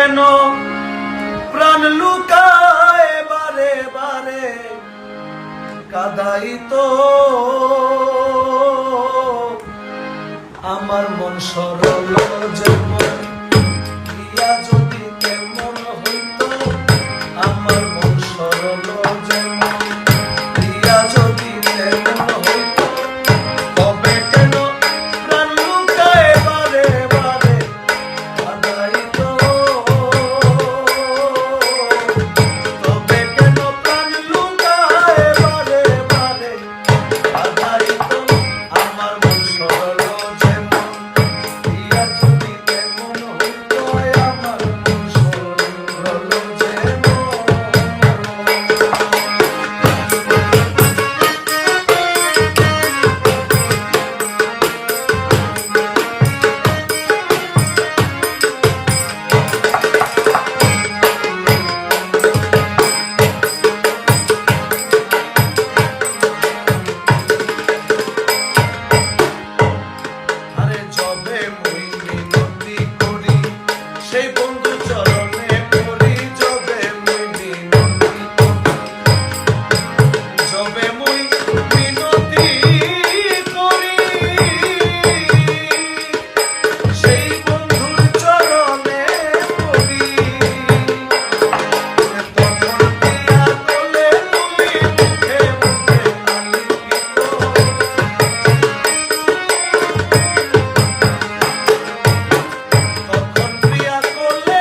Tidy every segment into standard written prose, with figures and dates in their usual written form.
কেন প্রাণ লুকায় বারে বারে কাদাই তো আমার মন সরল যেমন দিয়া যদি কেমন হইতো আমার মন সরল যেমন দিয়া যদি কেমন হইতো তবে কেন প্রাণ লুকায় বারে বারে কাদাই তো তবে কেন প্রাণ লুকায় বারে বারে কাদাই তো আমার মন সরল যেমন দিয়া যদি কেমন হইতো আমার মন সরল যেমন। আরে যবে মুই মিনতি করি সেই বন্ধু চরণে পড়ি যবে মুই মিনতি করি যবে মুই মিনতি করি সেই বন্ধুর চরণে পড়ি তখন দিয়া বলে তুমি মুখে মুখে আলিঙ্গিত তখন প্রিয়া করলে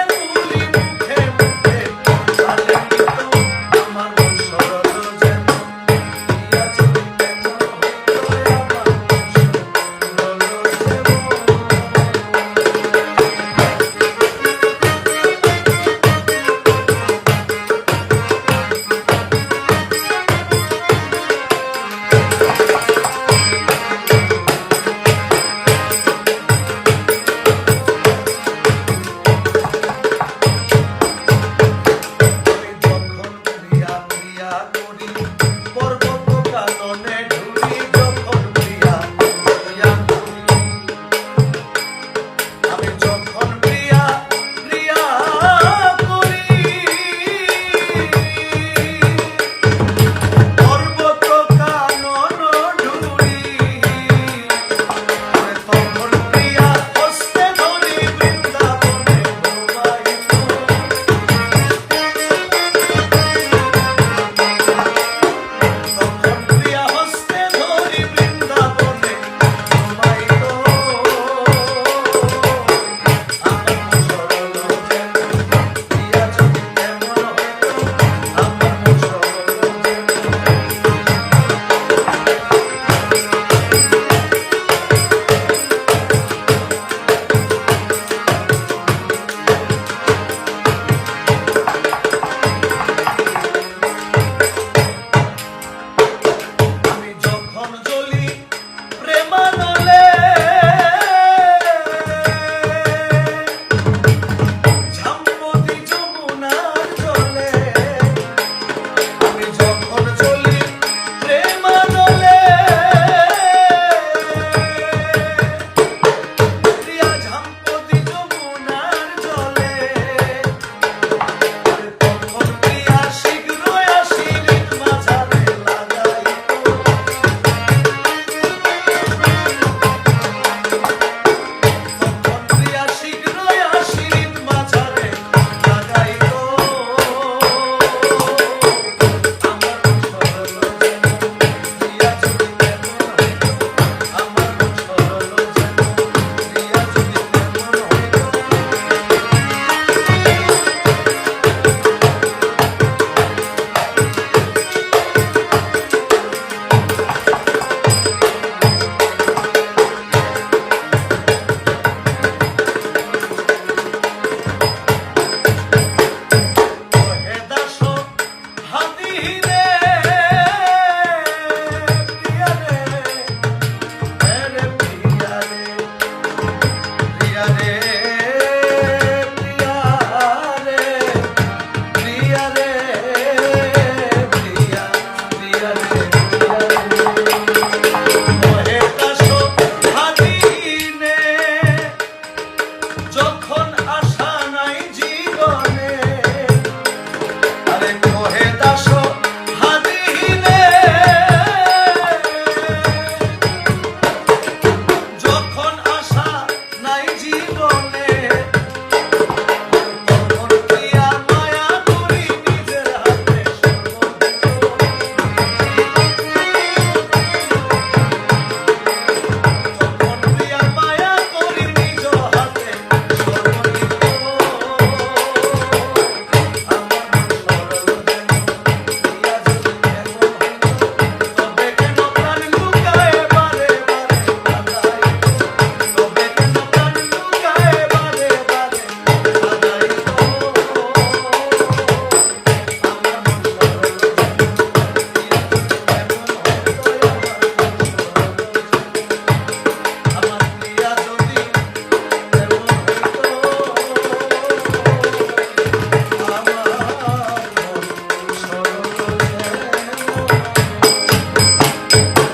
মুখে